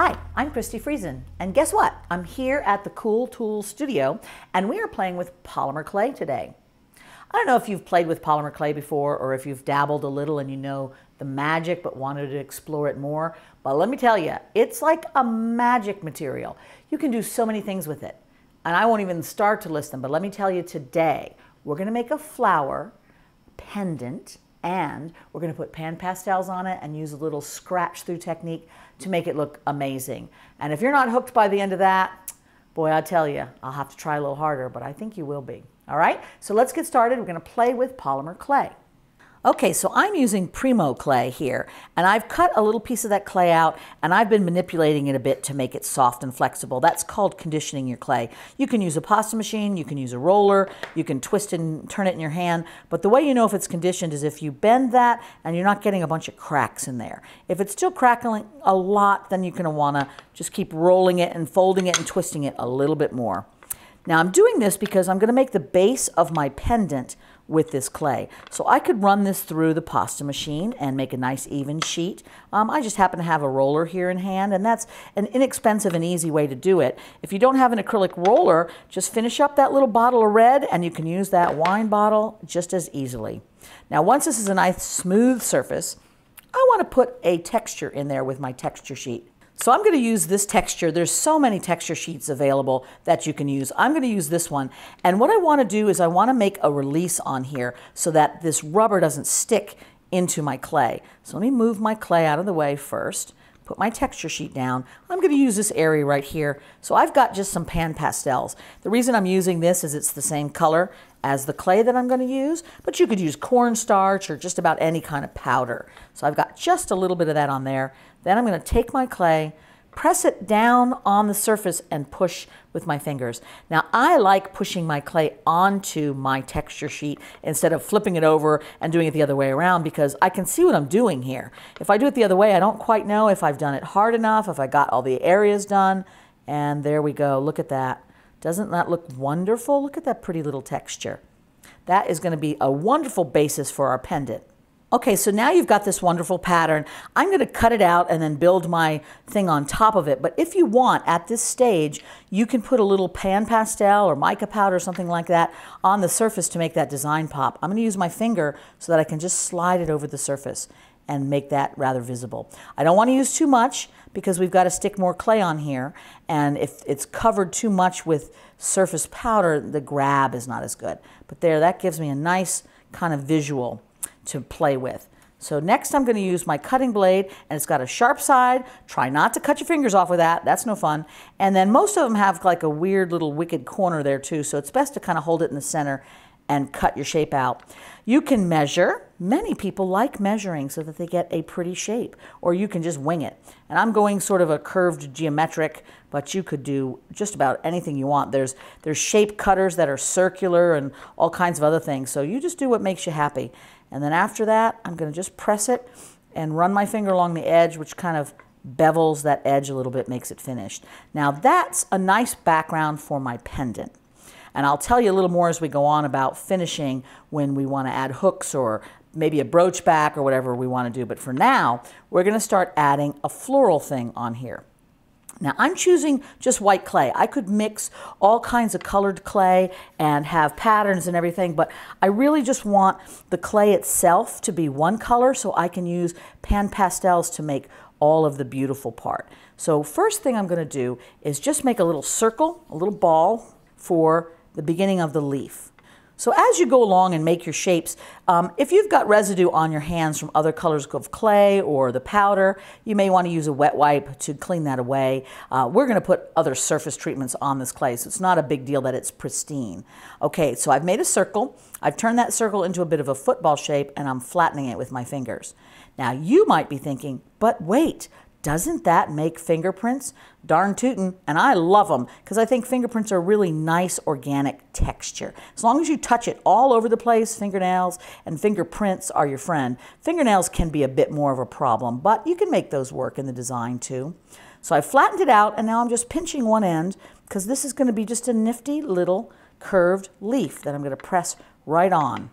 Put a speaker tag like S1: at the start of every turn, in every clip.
S1: Hi, I'm Christi Friesen, and guess what? I'm here at the Cool Tools studio, and we are playing with polymer clay today. I don't know if you've played with polymer clay before, or if you've dabbled a little and you know the magic but wanted to explore it more, but let me tell you, it's like a magic material. You can do so many things with it, and I won't even start to list them, but let me tell you today, we're going to make a flower pendant, and we're going to put Pan Pastels on it and use a little scratch through technique to make it look amazing. And if you're not hooked by the end of that, boy, I tell you, I'll have to try a little harder, but I think you will be. All right, so let's get started. We're going to play with polymer clay. Okay, so I'm using Primo clay here, and I've cut a little piece of that clay out, and I've been manipulating it a bit to make it soft and flexible. That's called conditioning your clay. You can use a pasta machine, you can use a roller, you can twist it and turn it in your hand, but the way you know if it's conditioned is if you bend that and you're not getting a bunch of cracks in there. If it's still crackling a lot, then you're going to want to just keep rolling it and folding it and twisting it a little bit more. Now I'm doing this because I'm going to make the base of my pendant with this clay. So I could run this through the pasta machine and make a nice even sheet. I just happen to have a roller here in hand, and that's an inexpensive and easy way to do it. If you don't have an acrylic roller, just finish up that little bottle of red and you can use that wine bottle just as easily. Now once this is a nice smooth surface, I want to put a texture in there with my texture sheet. So I'm going to use this texture. There's so many texture sheets available that you can use. I'm going to use this one. And what I want to do is I want to make a release on here so that this rubber doesn't stick into my clay. So let me move my clay out of the way first, put my texture sheet down. I'm going to use this area right here. So I've got just some Pan Pastels. The reason I'm using this is it's the same color as the clay that I'm going to use, but you could use cornstarch or just about any kind of powder. So I've got just a little bit of that on there. Then I'm going to take my clay, press it down on the surface and push with my fingers. Now I like pushing my clay onto my texture sheet instead of flipping it over and doing it the other way around, because I can see what I'm doing here. If I do it the other way, I don't quite know if I've done it hard enough, if I got all the areas done. And there we go. Look at that. Doesn't that look wonderful? Look at that pretty little texture. That is going to be a wonderful basis for our pendant. Okay, so now you've got this wonderful pattern. I'm going to cut it out and then build my thing on top of it. But if you want, at this stage, you can put a little Pan Pastel or mica powder or something like that on the surface to make that design pop. I'm going to use my finger so that I can just slide it over the surface and make that rather visible. I don't want to use too much because we've got to stick more clay on here. And if it's covered too much with surface powder, the grab is not as good. But there, that gives me a nice kind of visual to play with. So next I'm going to use my cutting blade, and it's got a sharp side. Try not to cut your fingers off with that. That's no fun. And then most of them have like a weird little wicked corner there too, so it's best to kind of hold it in the center and cut your shape out. You can measure. Many people like measuring so that they get a pretty shape, or you can just wing it. And I'm going sort of a curved geometric, but you could do just about anything you want. There's shape cutters that are circular and all kinds of other things, so you just do what makes you happy. And then after that, I'm going to just press it and run my finger along the edge, which kind of bevels that edge a little bit, makes it finished. Now that's a nice background for my pendant. And I'll tell you a little more as we go on about finishing when we want to add hooks or maybe a brooch back or whatever we want to do. But for now, we're going to start adding a floral thing on here. Now I'm choosing just white clay. I could mix all kinds of colored clay and have patterns and everything, but I really just want the clay itself to be one color so I can use Pan Pastels to make all of the beautiful part. So first thing I'm going to do is just make a little circle, a little ball for the beginning of the leaf. So as you go along and make your shapes, if you've got residue on your hands from other colors of clay or the powder, you may want to use a wet wipe to clean that away. We're going to put other surface treatments on this clay, so it's not a big deal that it's pristine. Okay, so I've made a circle. I've turned that circle into a bit of a football shape, and I'm flattening it with my fingers. Now you might be thinking, but wait, doesn't that make fingerprints? Darn tootin', and I love them because I think fingerprints are a really nice organic texture. As long as you touch it all over the place, fingernails and fingerprints are your friend. Fingernails can be a bit more of a problem, but you can make those work in the design too. So I flattened it out, and now I'm just pinching one end because this is going to be just a nifty little curved leaf that I'm going to press right on.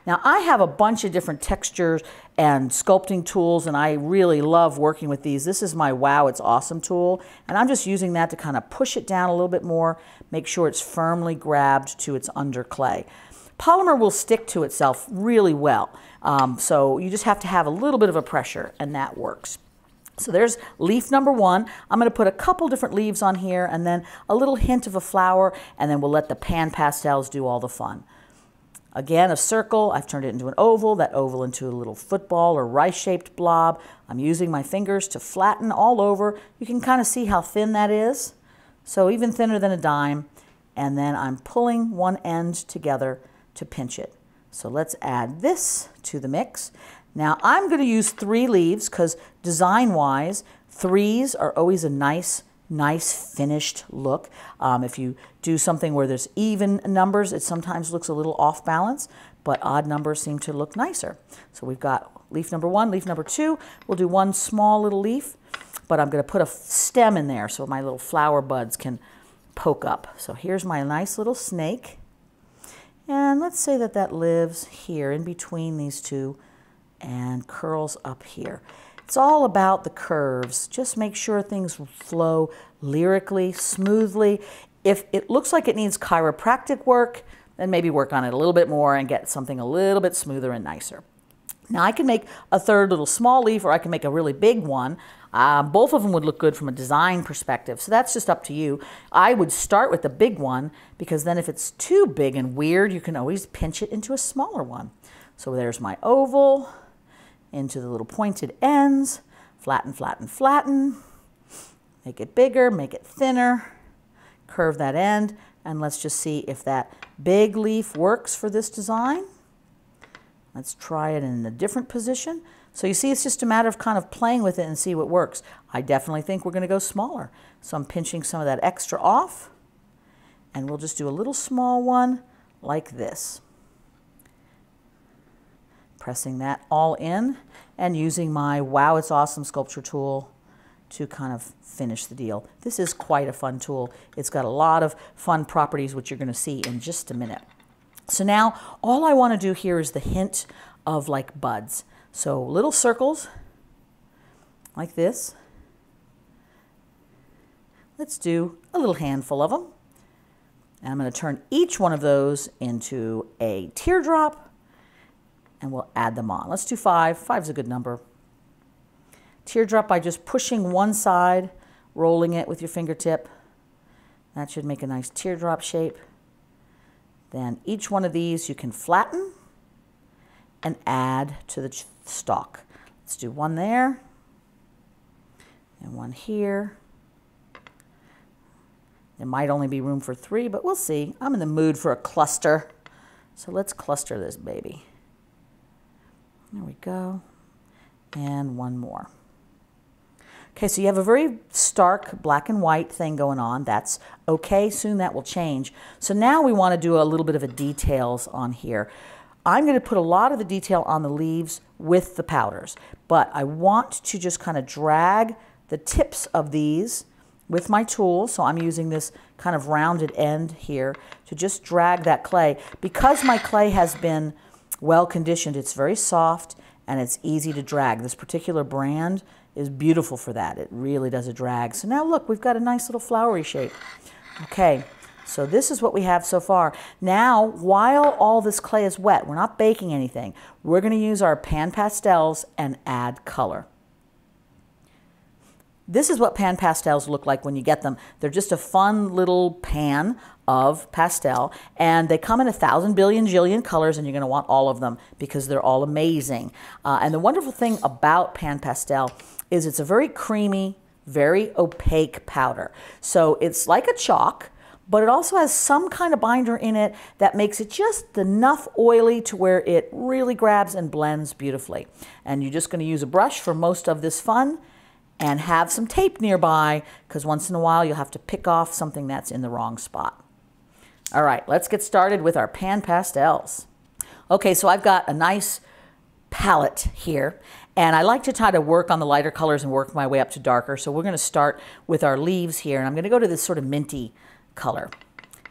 S1: Now I have a bunch of different textures and sculpting tools, and I really love working with these. This is my Wow It's Awesome tool, and I'm just using that to kind of push it down a little bit more, make sure it's firmly grabbed to its under clay. Polymer will stick to itself really well, so you just have to have a little bit of a pressure, and that works. So there's leaf number one. I'm going to put a couple different leaves on here and then a little hint of a flower, and then we'll let the Pan Pastels do all the fun. Again, a circle. I've turned it into an oval, that oval into a little football or rice-shaped blob. I'm using my fingers to flatten all over. You can kind of see how thin that is. So even thinner than a dime. And then I'm pulling one end together to pinch it. So let's add this to the mix. Now I'm going to use 3 leaves because design-wise, 3s are always a nice finished look. If you do something where there's even numbers, it sometimes looks a little off balance, but odd numbers seem to look nicer. So we've got leaf number 1, leaf number 2. We'll do one small little leaf, but I'm going to put a stem in there so my little flower buds can poke up. So here's my nice little snake. And let's say that that lives here in between these two and curls up here. It's all about the curves. Just make sure things flow lyrically, smoothly. If it looks like it needs chiropractic work, then maybe work on it a little bit more and get something a little bit smoother and nicer. Now I can make a third little small leaf, or I can make a really big one. Both of them would look good from a design perspective, so that's just up to you. I would start with the big one, because then if it's too big and weird, you can always pinch it into a smaller one. So there's my oval, into the little pointed ends, flatten, flatten, flatten, make it bigger, make it thinner, curve that end, and let's just see if that big leaf works for this design. Let's try it in a different position. So you see, it's just a matter of kind of playing with it and see what works. I definitely think we're going to go smaller. So I'm pinching some of that extra off, and we'll just do a little small one like this. Pressing that all in and using my Wow It's Awesome sculpture tool to kind of finish the deal. This is quite a fun tool. It's got a lot of fun properties, which you're going to see in just a minute. So now all I want to do here is the hint of like buds. So little circles like this. Let's do a little handful of them. And I'm going to turn each one of those into a teardrop, and we'll add them on. Let's do 5. 5's a good number. Teardrop by just pushing one side, rolling it with your fingertip. That should make a nice teardrop shape. Then each one of these you can flatten and add to the stalk. Let's do one there and one here. There might only be room for 3, but we'll see. I'm in the mood for a cluster. So let's cluster this baby. There we go. And one more. Okay, so you have a very stark black and white thing going on. That's okay. Soon that will change. So now we want to do a little bit of a details on here. I'm going to put a lot of the detail on the leaves with the powders, but I want to just kind of drag the tips of these with my tool. So I'm using this kind of rounded end here to just drag that clay. Because my clay has been well conditioned, it's very soft and it's easy to drag. This particular brand is beautiful for that. It really does a drag. So now look, we've got a nice little flowery shape. Okay, so this is what we have so far. Now, while all this clay is wet, we're not baking anything, we're going to use our Pan Pastels and add color. This is what Pan Pastels look like when you get them. They're just a fun little pan of pastel, and they come in 1,000 billion jillion colors, and you're going to want all of them because they're all amazing. And the wonderful thing about Pan Pastel is it's a very creamy, very opaque powder. So it's like a chalk, but it also has some kind of binder in it that makes it just enough oily to where it really grabs and blends beautifully. And you're just going to use a brush for most of this fun, and have some tape nearby, because once in a while you'll have to pick off something that's in the wrong spot. All right, let's get started with our Pan Pastels. Okay, so I've got a nice palette here, and I like to try to work on the lighter colors and work my way up to darker. So we're going to start with our leaves here, and I'm going to go to this sort of minty color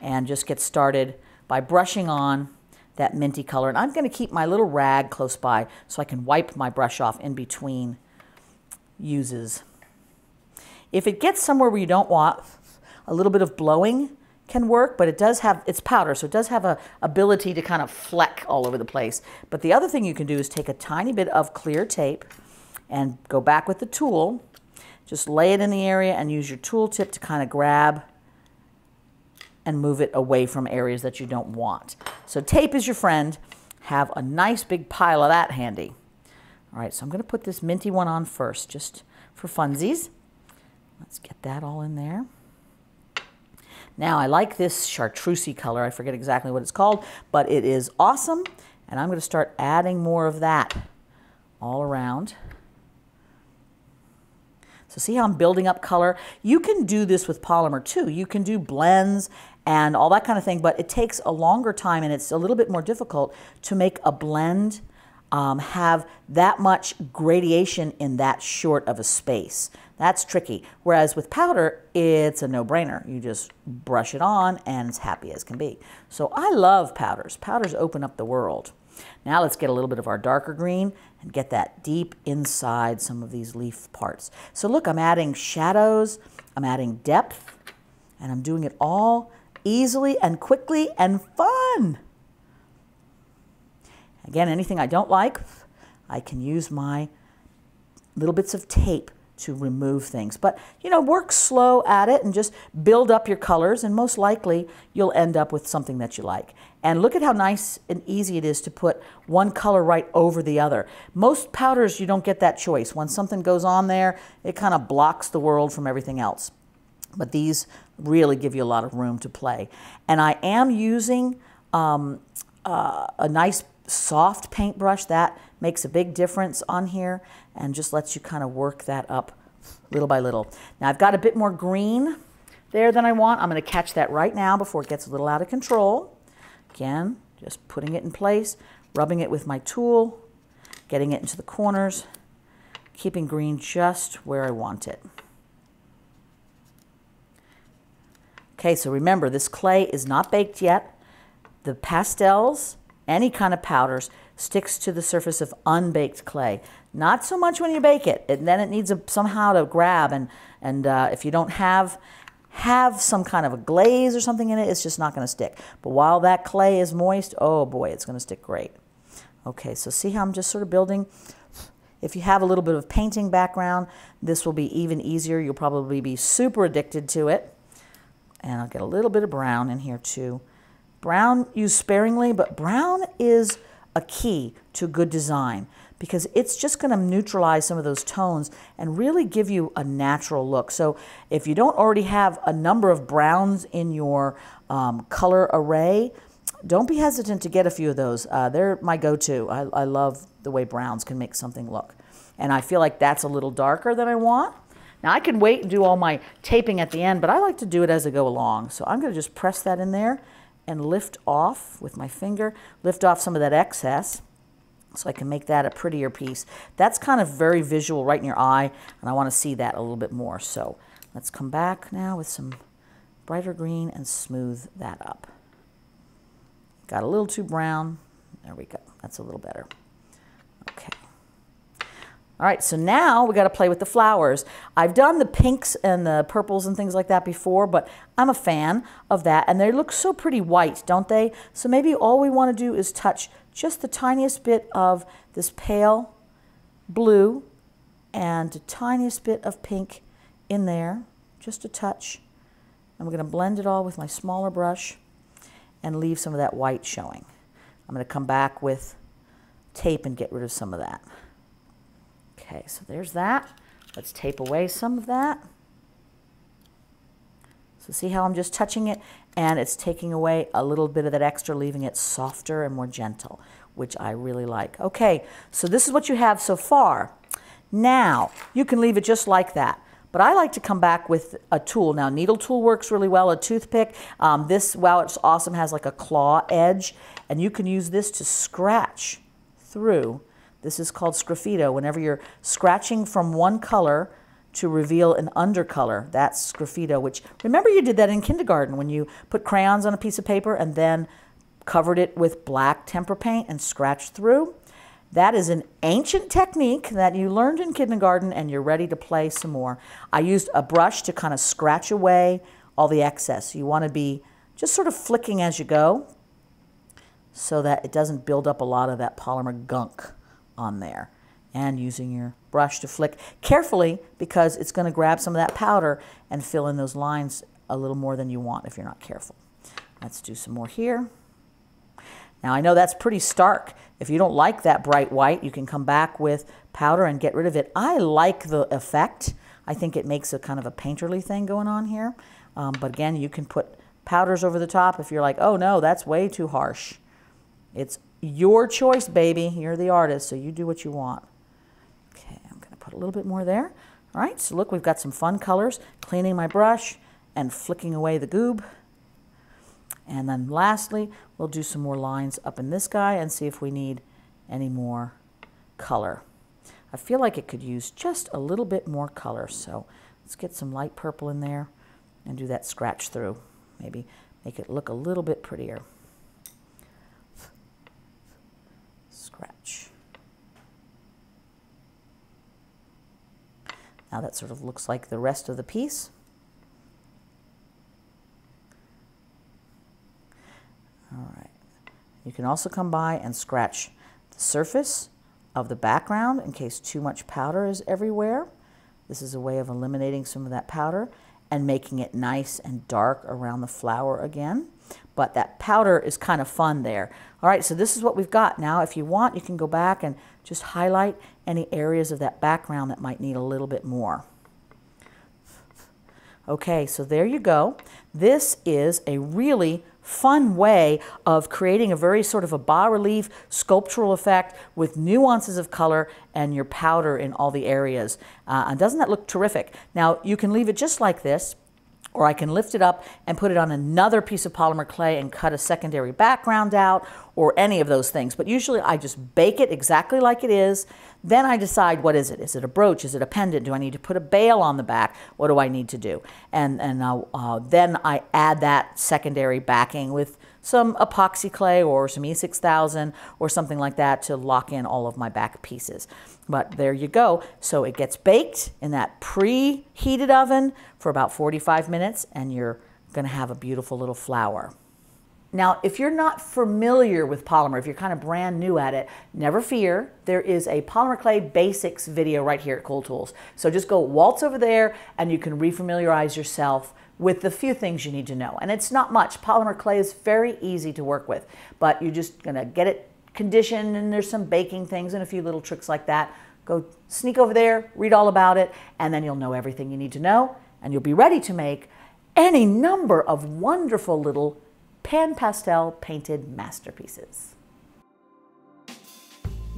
S1: and just get started by brushing on that minty color. And I'm going to keep my little rag close by so I can wipe my brush off in between uses. If it gets somewhere where you don't want, a little bit of blowing can work, but it does have, it's powder, so it does have a ability to kind of fleck all over the place. But the other thing you can do is take a tiny bit of clear tape and go back with the tool. Just lay it in the area and use your tool tip to kind of grab and move it away from areas that you don't want. So tape is your friend. Have a nice big pile of that handy. All right, so I'm going to put this minty one on first, just for funsies. Let's get that all in there. Now, I like this chartreusey color. I forget exactly what it's called, but it is awesome. And I'm going to start adding more of that all around. So see how I'm building up color? You can do this with polymer too. You can do blends and all that kind of thing, but it takes a longer time and it's a little bit more difficult to make a blend have that much gradation in that short of a space. That's tricky. Whereas with powder, it's a no-brainer. You just brush it on and it's happy as can be. So I love powders. Powders open up the world. Now let's get a little bit of our darker green and get that deep inside some of these leaf parts. So look, I'm adding shadows, I'm adding depth, and I'm doing it all easily and quickly and fun. Again, anything I don't like, I can use my little bits of tape to remove things. But, you know, work slow at it and just build up your colors, and most likely you'll end up with something that you like. And look at how nice and easy it is to put one color right over the other. Most powders, you don't get that choice. When something goes on there, it kind of blocks the world from everything else. But these really give you a lot of room to play. And I am using a nice soft paintbrush. That makes a big difference on here and just lets you kind of work that up little by little. Now I've got a bit more green there than I want. I'm going to catch that right now before it gets a little out of control. Again, just putting it in place, rubbing it with my tool, getting it into the corners, keeping green just where I want it. Okay, so remember, this clay is not baked yet. The pastels, any kind of powders, sticks to the surface of unbaked clay. Not so much when you bake it. Then it needs somehow to grab, and if you don't have some kind of a glaze or something in it, it's just not going to stick. But while that clay is moist, oh boy, it's going to stick great. Okay, so see how I'm just sort of building? If you have a little bit of painting background, this will be even easier. You'll probably be super addicted to it. And I'll get a little bit of brown in here too. Brown, use sparingly, but brown is a key to good design because it's just going to neutralize some of those tones and really give you a natural look. So if you don't already have a number of browns in your color array, don't be hesitant to get a few of those. They're my go-to. I love the way browns can make something look. And I feel like that's a little darker than I want. Now I can wait and do all my taping at the end, but I like to do it as I go along. So I'm going to just press that in there and lift off with my finger, lift off some of that excess so I can make that a prettier piece. That's kind of very visual right in your eye, and I want to see that a little bit more. So let's come back now with some brighter green and smooth that up. Got a little too brown. There we go. That's a little better. Okay. All right, so now we got to play with the flowers. I've done the pinks and the purples and things like that before, but I'm a fan of that, and they look so pretty white, don't they? So maybe all we want to do is touch just the tiniest bit of this pale blue and the tiniest bit of pink in there, just a touch. And we're going to blend it all with my smaller brush and leave some of that white showing. I'm going to come back with tape and get rid of some of that. Okay, so there's that. Let's tape away some of that. So see how I'm just touching it and it's taking away a little bit of that extra, leaving it softer and more gentle, which I really like. Okay, so this is what you have so far. Now, you can leave it just like that. But I like to come back with a tool. Now, needle tool works really well, a toothpick. This, wow, it's awesome, has like a claw edge, and you can use this to scratch through. This is called sgraffito. Whenever you're scratching from one color to reveal an undercolor, that's sgraffito, which, remember you did that in kindergarten when you put crayons on a piece of paper and then covered it with black tempera paint and scratched through. That is an ancient technique that you learned in kindergarten and you're ready to play some more. I used a brush to kind of scratch away all the excess. You want to be just sort of flicking as you go so that it doesn't build up a lot of that polymer gunk on there. And using your brush to flick carefully because it's going to grab some of that powder and fill in those lines a little more than you want if you're not careful. Let's do some more here. Now I know that's pretty stark. If you don't like that bright white, you can come back with powder and get rid of it. I like the effect. I think it makes a kind of a painterly thing going on here. But again, you can put powders over the top if you're like, oh no, that's way too harsh. It's your choice, baby. You're the artist, so you do what you want. Okay, I'm going to put a little bit more there. All right, so look, we've got some fun colors. Cleaning my brush and flicking away the goob. And then lastly, we'll do some more lines up in this guy and see if we need any more color. I feel like it could use just a little bit more color, so let's get some light purple in there and do that scratch through. Maybe make it look a little bit prettier. Scratch. Now that sort of looks like the rest of the piece. All right. You can also come by and scratch the surface of the background in case too much powder is everywhere. This is a way of eliminating some of that powder and making it nice and dark around the flower again. But that powder is kind of fun there. All right, so this is what we've got. Now, if you want, you can go back and just highlight any areas of that background that might need a little bit more. Okay, so there you go. This is a really fun way of creating a very sort of a bas-relief sculptural effect with nuances of color and your powder in all the areas. And doesn't that look terrific? Now, you can leave it just like this, or I can lift it up and put it on another piece of polymer clay and cut a secondary background out, or any of those things. But usually I just bake it exactly like it is. Then I decide, what is it? Is it a brooch? Is it a pendant? Do I need to put a bail on the back? What do I need to do? And then I add that secondary backing with some epoxy clay or some E6000 or something like that to lock in all of my back pieces. But there you go. So it gets baked in that preheated oven for about 45 minutes and you're going to have a beautiful little flower. Now, if you're not familiar with polymer, if you're kind of brand new at it, never fear. There is a Polymer Clay Basics video right here at Cool Tools. So just go waltz over there and you can refamiliarize yourself with the few things you need to know. And it's not much. Polymer clay is very easy to work with, but you're just gonna get it conditioned and there's some baking things and a few little tricks like that. Go sneak over there, read all about it, and then you'll know everything you need to know and you'll be ready to make any number of wonderful little Pan Pastel painted masterpieces.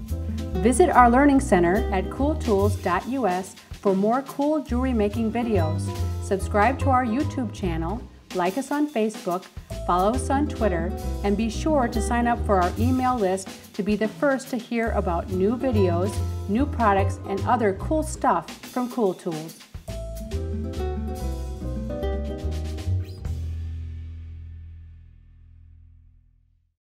S2: Visit our Learning Center at cooltools.us for more cool jewelry making videos. Subscribe to our YouTube channel, like us on Facebook, follow us on Twitter, and be sure to sign up for our email list to be the first to hear about new videos, new products, and other cool stuff from Cool Tools.